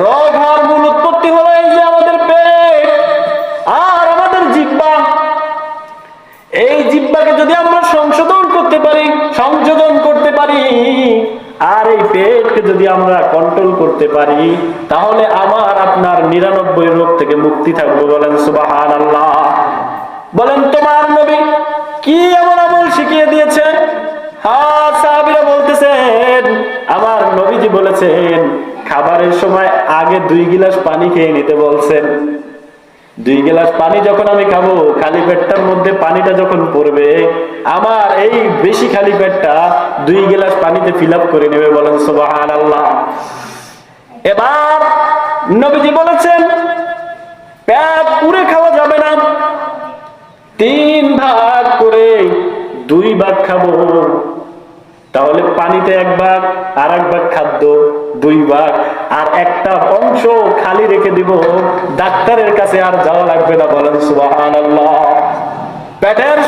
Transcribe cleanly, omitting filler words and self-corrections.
রোগ হওয়ার মূল উৎপত্তি হলো এই যে আমাদের পেট আর আমাদের জিহ্বা। এই জিহ্বাকে যদি আমরা সংশোধন করতে পারি আর এই পেটকে যদি আমরা কন্ট্রোল করতে পারি, তাহলে আমার আপনার 99 রোগ থেকে মুক্তি থাকবে। বলেন সুবহানাল্লাহ। বলেন তোমার নবী কি এমন আমল শিখিয়ে দিয়েছেন? হ্যাঁ, সাহাবীরা বলতেছেন আমার নবীজি বলেছেন খাবারের সময় আগে 2 গিলাস পানি খেয়ে নিতে বলছেন। 2 গিলাস পানি যখন আমি খাবো, খালি পেটটার মধ্যে পানিটা যখন পড়বে, আমার এই বেশি খালি পেটটা 2 গিলাস পানিতে ফিল আপ করে নেবে। বলেন সুবহানাল্লাহ। এবার নবীজি বলেছেন পেট পুরে খাওয়া যাবে না, 3 ভাগ করে 2 ভাগ খাবো। তাহলে পানিতে 1 ভাগ, আর 1 ভাগ খাদ্য, 2 ভাগ, আর একটা অংশ খালি রেখে দিব। ডাক্তারের কাছে আর যাওয়া লাগবে না। বলেন সুবহানাল্লাহ। পেটের